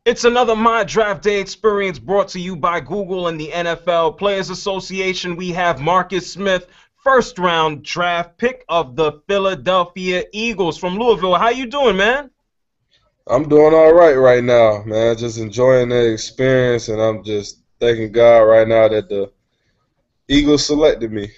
It's another My Draft Day experience brought to you by Google and the NFL Players Association. We have Marcus Smith, first round draft pick of the Philadelphia Eagles from Louisville. How you doing, man? I'm doing all right now, man. Just enjoying the experience, and I'm just thanking God right now that the Eagles selected me.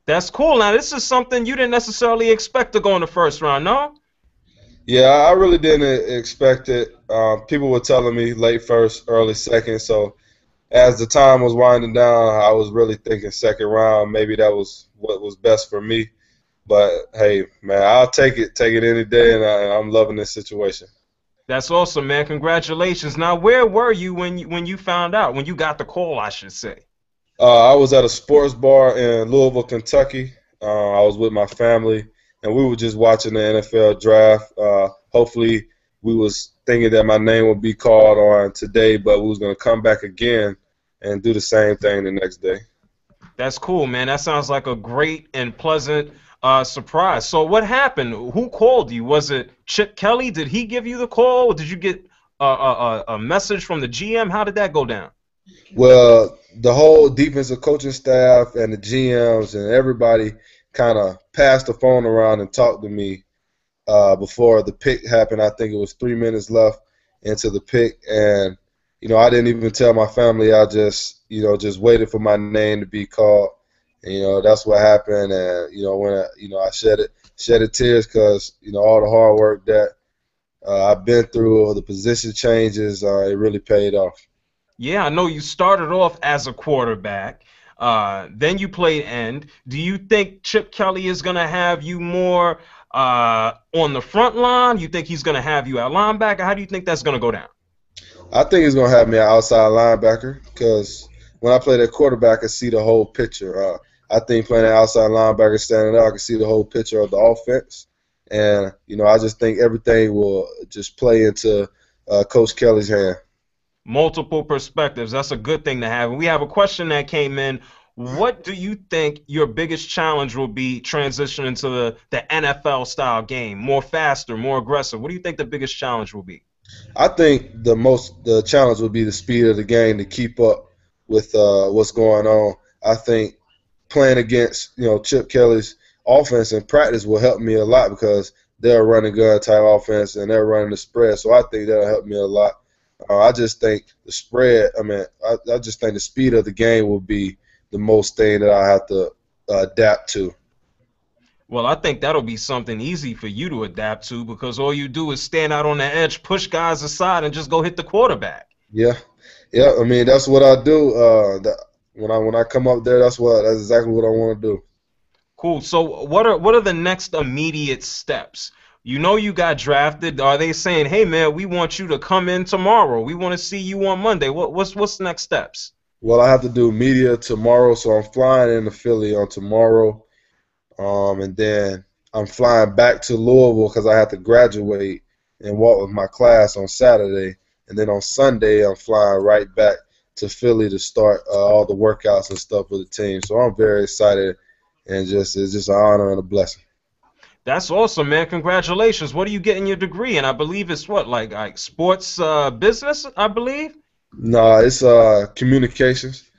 That's cool. Now, this is something you didn't necessarily expect to go in the first round, no? Yeah, I really didn't expect it. People were telling me late first, early second. So as the time was winding down, I was really thinking second round. Maybe that was what was best for me. But hey, man, I'll take it any day, and I'm loving this situation. That's awesome, man. Congratulations. Now, where were you when you found out? When you got the call, I should say. I was at a sports bar in Louisville, Kentucky. I was with my family, and we were just watching the NFL draft. Hopefully, we was thinking that my name would be called on today, but we was gonna come back again and do the same thing the next day. That's cool, man. That sounds like a great and pleasant surprise. So, what happened? Who called you? Was it Chip Kelly? Did he give you the call? Did you get a message from the GM? How did that go down? Well, the whole defensive coaching staff and the GMs and everybody kind of passed the phone around and talked to me before the pick happened. I think it was 3 minutes left into the pick, and I didn't even tell my family. I just just waited for my name to be called, and that's what happened. And when I shedded tears because all the hard work that I've been through, the position changes, it really paid off. Yeah, I know you started off as a quarterback. Then you played end. Do you think Chip Kelly is going to have you more on the front line? You think he's going to have you at linebacker? How do you think that's going to go down? I think he's gonna have me an outside linebacker because when I play that quarterback, I can see the whole picture. I think playing an outside linebacker, standing up, I can see the whole picture of the offense, and I just think everything will just play into Coach Kelly's hand. Multiple perspectives. That's a good thing to have. And we have a question that came in. What do you think your biggest challenge will be transitioning to the NFL style game? More faster, more aggressive. What do you think the biggest challenge will be? I think the challenge would be the speed of the game to keep up with what's going on. I think playing against Chip Kelly's offense in practice will help me a lot because they're running gun type offense and they're running the spread. So I think that'll help me a lot. I just think the spread. I mean, I just think the speed of the game will be the most thing that I have to adapt to. Well, I think that'll be something easy for you to adapt to because all you do is stand out on the edge, push guys aside, and just go hit the quarterback. Yeah, yeah. I mean, that's what I do. When I come up there, that's exactly what I want to do. Cool. So what are the next immediate steps? You know you got drafted. Are they saying, "Hey man, we want you to come in tomorrow. We want to see you on Monday." What's the next steps? Well, I have to do media tomorrow, so I'm flying into Philly on tomorrow, and then I'm flying back to Louisville because I have to graduate and walk with my class on Saturday, and then on Sunday I'm flying right back to Philly to start all the workouts and stuff with the team. So I'm very excited, and it's just an honor and a blessing. That's awesome, man. Congratulations. What are you getting your degree in? I believe it's what, like sports business, I believe. No, it's communications.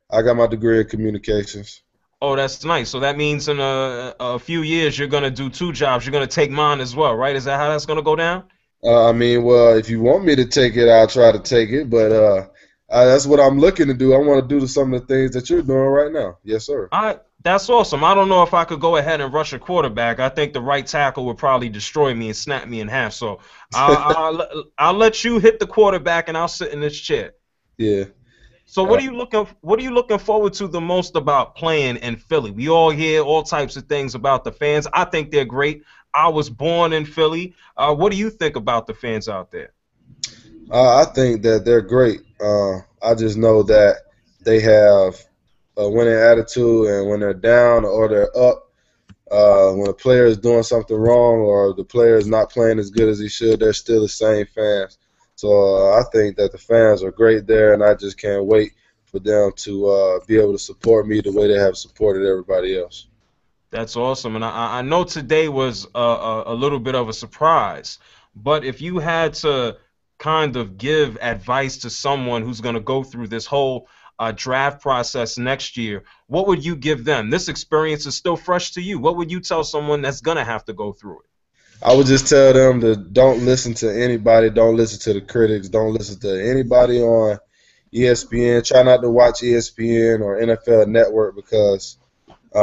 I got my degree in communications. Oh, that's nice. So that means in a few years you're gonna do two jobs. You're gonna take mine as well, right? Is that how that's gonna go down? I mean, well, if you want me to take it, I'll try to take it, but that's what I'm looking to do. I want to do some of the things that you're doing right now. Yes, sir. That's awesome. I don't know if I could go ahead and rush a quarterback. I think the right tackle would probably destroy me and snap me in half. So I'll let you hit the quarterback and I'll sit in this chair. Yeah. So Uh, what are you looking forward to the most about playing in Philly? We all hear all types of things about the fans. I think they're great. I was born in Philly. What do you think about the fans out there? I think that they're great. I just know that they have a winning attitude, and when they're down or they're up, when a player is doing something wrong or the player is not playing as good as he should, they're still the same fans. So I think that the fans are great there, and I just can't wait for them to be able to support me the way they have supported everybody else. That's awesome. And I know today was a little bit of a surprise, but if you had to kind of give advice to someone who's going to go through this whole draft process next year, what would you give them? This experience is still fresh to you. What would you tell someone that's going to have to go through it? I would just tell them to don't listen to anybody, don't listen to the critics, don't listen to anybody on ESPN. Try not to watch ESPN or NFL Network because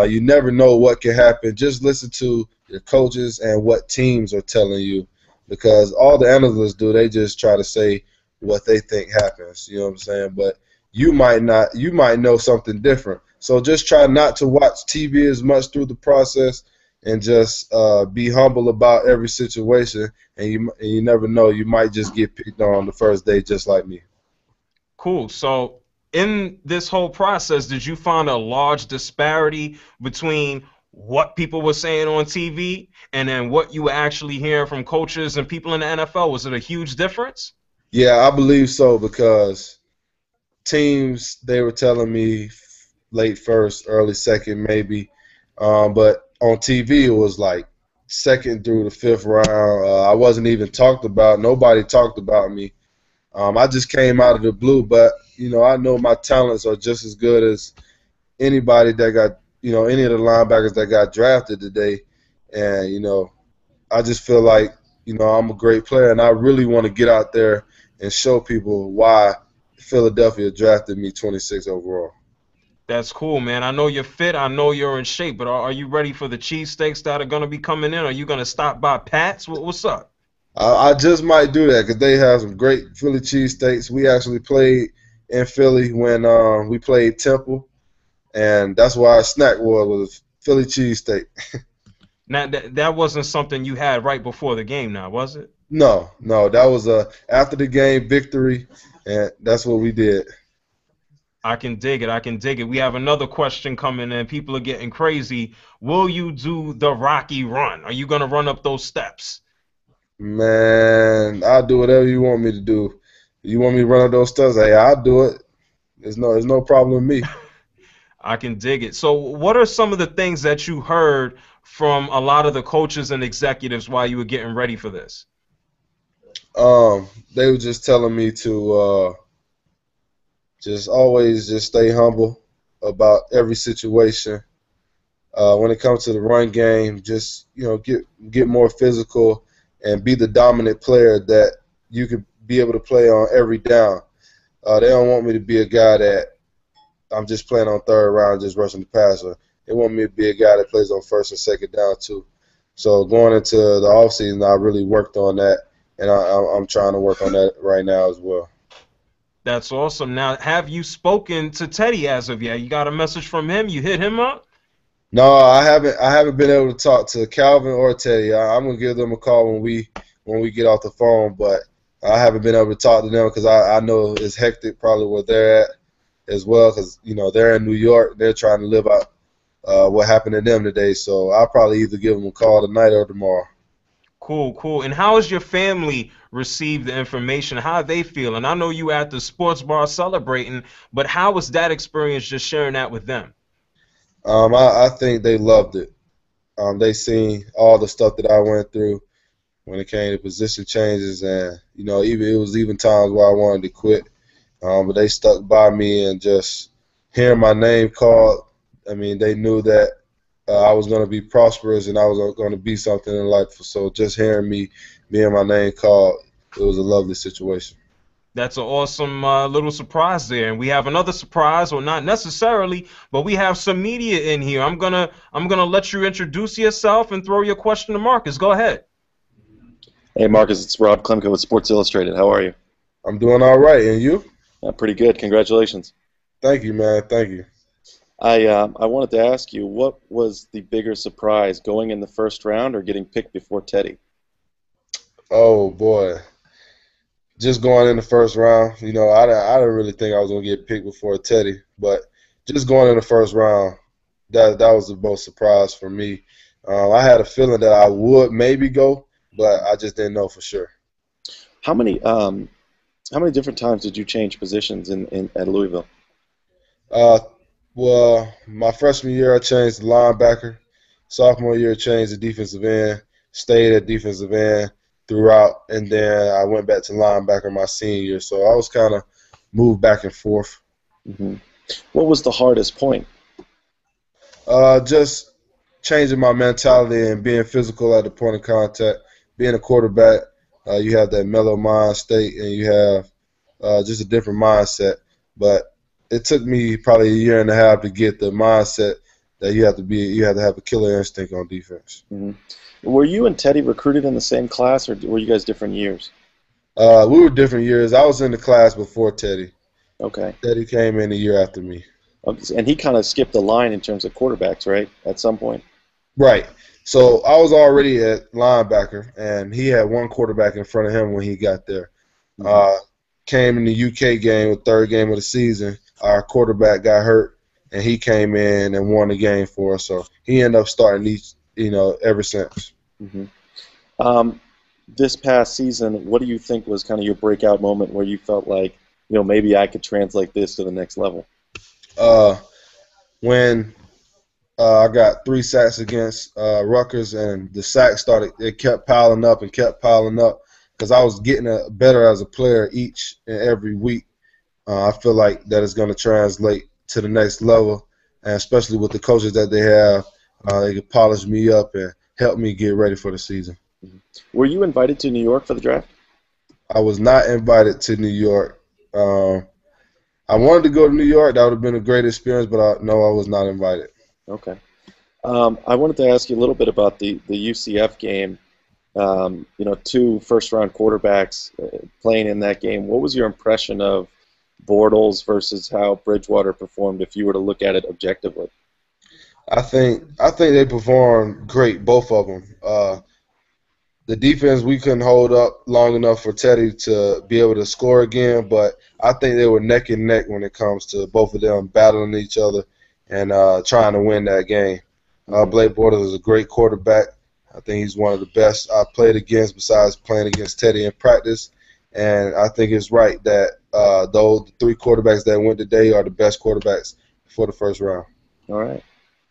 you never know what can happen. Just listen to your coaches and what teams are telling you because all the analysts do, they just try to say what they think happens. You know what I'm saying? But you might not. You might know something different. So just try not to watch TV as much through the process and just be humble about every situation. And you never know. You might just get picked on the first day just like me. Cool. So, in this whole process, did you find a large disparity between what people were saying on TV and then what you were actually hearing from coaches and people in the NFL? Was it a huge difference? Yeah, I believe so because teams they were telling me late first, early second, maybe, but on TV it was like second through the fifth round. I wasn't even talked about. Nobody talked about me. I just came out of the blue, but I know my talents are just as good as anybody that got any of the linebackers that got drafted today, and I just feel like I'm a great player, and I really want to get out there and show people why Philadelphia drafted me 26 overall. That's cool, man. I know you're fit. I know you're in shape, but are you ready for the cheesesteaks that are going to be coming in? Are you going to stop by Pat's? What's up? I just might do that because they have some great Philly cheesesteaks. We actually played in Philly when we played Temple, and that's why our snack was Philly cheesesteak. Now, that wasn't something you had right before the game now, was it? No, no, that was a after the game victory, and that's what we did. I can dig it. I can dig it. We have another question coming in. People are getting crazy. Will you do the Rocky run? Are you going to run up those steps? Man, I'll do whatever you want me to do. You want me to run up those steps? Hey, I'll do it. There's no problem with me. I can dig it. So, what are some of the things that you heard from a lot of the coaches and executives while you were getting ready for this? They were just telling me to just always just stay humble about every situation. When it comes to the run game, just get more physical and be the dominant player that you could be able to play on every down. They don't want me to be a guy that I'm just playing on third round, just rushing the passer. They want me to be a guy that plays on first and second down too. So going into the offseason, I really worked on that, and I'm trying to work on that right now as well. That's awesome. Now, have you spoken to Teddy as of yet? You got a message from him? You hit him up? No, I haven't. I haven't been able to talk to Calvin or Teddy. I'm gonna give them a call when we get off the phone, but I haven't been able to talk to them because I know it's hectic probably where they're at as well because they're in New York. They're trying to live out what happened to them today. So I'll probably either give them a call tonight or tomorrow. Cool, cool. And how has your family received the information? How are they feeling? I know you at the sports bar celebrating, but how was that experience just sharing that with them? I think they loved it. They seen all the stuff that I went through when it came to position changes, and even it was even times where I wanted to quit. But they stuck by me and just hearing my name called. I mean, they knew that I was going to be prosperous and I was going to be something in life. So just hearing me being my name called, it was a lovely situation. That's an awesome little surprise there. And we have another surprise, or not necessarily, but we have some media in here. I'm gonna let you introduce yourself and throw your question to Marcus. Go ahead. Hey Marcus, it's Rob Klemko with Sports Illustrated. How are you? I'm doing all right, and you? Pretty good. Congratulations. Thank you, man. Thank you. I wanted to ask you, what was the bigger surprise, going in the first round or getting picked before Teddy? Oh boy, just going in the first round. I didn't really think I was gonna get picked before Teddy, but just going in the first round, that was the most surprise for me. I had a feeling that I would maybe go, but I just didn't know for sure. How many different times did you change positions at Louisville? Uh, well, my freshman year I changed the linebacker. Sophomore year I changed the defensive end. Stayed at defensive end. throughout, and then I went back to linebacker my senior year. So I was kind of moved back and forth. Hmm. What was the hardest point? Just changing my mentality and being physical at the point of contact. Being a quarterback, you have that mellow mind state, and you have just a different mindset. But it took me probably a year and a half to get the mindset that you have to have a killer instinct on defense. Hmm. Were you and Teddy recruited in the same class, or were you guys different years? We were different years. I was in the class before Teddy. Okay. Teddy came in a year after me. And he kind of skipped the line in terms of quarterbacks, right? At some point. Right. So I was already at linebacker, and he had one quarterback in front of him when he got there. Hmm. Came in the UK game, the third game of the season. Our quarterback got hurt, and he came in and won the game for us. So he ended up starting each, ever since. Hmm. This past season, what do you think was kind of your breakout moment where you felt like, maybe I could translate this to the next level? Uh, when I got 3 sacks against Rutgers, and the sacks it kept piling up and kept piling up because I was getting better as a player each and every week. I feel like that is going to translate to the next level, and especially with the coaches that they have, they can polish me up and help me get ready for the season. Mhm. Were you invited to New York for the draft? I was not invited to New York. I wanted to go to New York. That would have been a great experience, but no, I was not invited. Okay. I wanted to ask you a little bit about the UCF game. 2 first-round quarterbacks playing in that game. What was your impression of Bortles versus how Bridgewater performed if you were to look at it objectively? I think they performed great, both of them. The defense, we couldn't hold up long enough for Teddy to be able to score again, but I think they were neck and neck when it comes to both of them battling each other and trying to win that game. Mhm. Blake Bortles is a great quarterback. I think he's one of the best I played against besides playing against Teddy in practice. And I think it's right that those 3 quarterbacks that went today are the best quarterbacks for the first round. All right.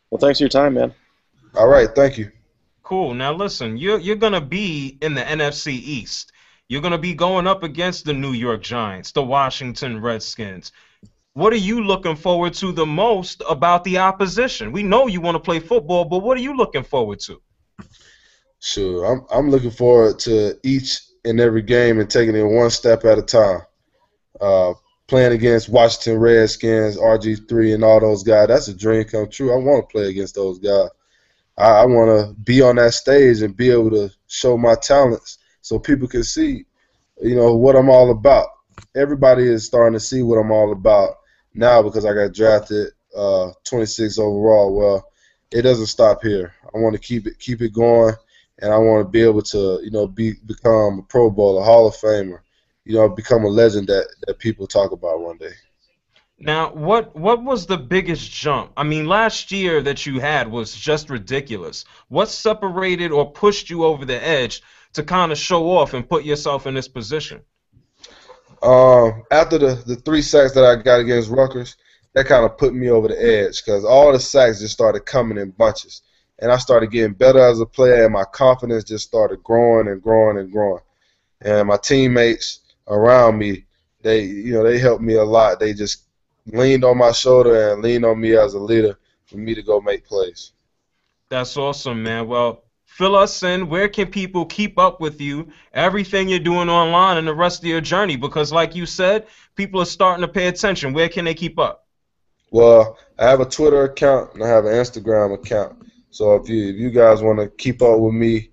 Well, thanks for your time, man. All right, thank you. Cool. Now listen, you're gonna be in the NFC East. You're gonna be going up against the New York Giants, the Washington Redskins. What are you looking forward to the most about the opposition? We know you want to play football, but what are you looking forward to? Sure, I'm looking forward to each and every game and taking it one step at a time. Uh, Playing against Washington Redskins, RG3, and all those guys, that's a dream come true. I want to play against those guys. I want to be on that stage and be able to show my talents so people can see, what I'm all about. Everybody is starting to see what I'm all about now because I got drafted 26 overall. Well, it doesn't stop here. I want to keep it going, and I want to be able to, become a Pro Bowler, Hall of Famer, become a legend that people talk about one day. Now, what was the biggest jump? I mean, last year that you had was just ridiculous. What separated or pushed you over the edge to kind of show off and put yourself in this position? After the 3 sacks that I got against Rutgers, that kind of put me over the edge because all the sacks just started coming in bunches. And I started getting better as a player, and my confidence just started growing and growing and growing. And my teammates around me, they helped me a lot. They just leaned on my shoulder and leaned on me as a leader for me to go make plays. That's awesome, man. Well, fill us in. Where can people keep up with you, everything you're doing online, and the rest of your journey? Because, like you said, people are starting to pay attention. Where can they keep up? Well, I have a Twitter account and I have an Instagram account. So if you guys want to keep up with me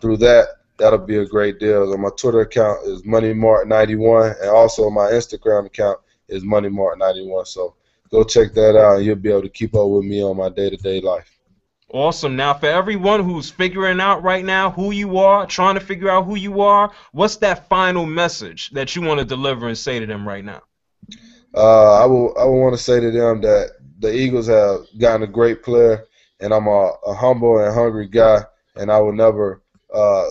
through that, that'll be a great deal. So my Twitter account is MoneyMart91, and also my Instagram account is MoneyMart91. So go check that out, and you'll be able to keep up with me on my day-to-day life. Awesome. Now, for everyone who's figuring out right now who you are, trying to figure out who you are, what's that final message that you want to deliver and say to them right now? I will want to say to them that the Eagles have gotten a great player, and I'm a humble and hungry guy, and I will never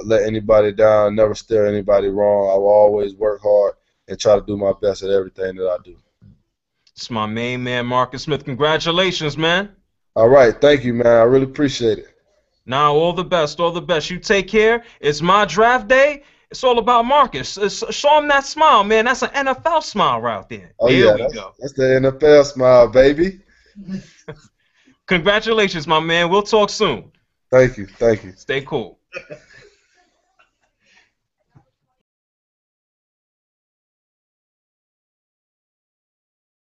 let anybody down, never steer anybody wrong. I will always work hard and try to do my best at everything that I do. It's my main man, Marcus Smith. Congratulations, man. All right, thank you, man. I really appreciate it. Nah, all the best, all the best. You take care. It's my draft day. It's all about Marcus. Show him that smile, man. That's an NFL smile right there. Oh There yeah, we go. that's the NFL smile, baby. Congratulations, my man. We'll talk soon. Thank you, thank you. Stay cool.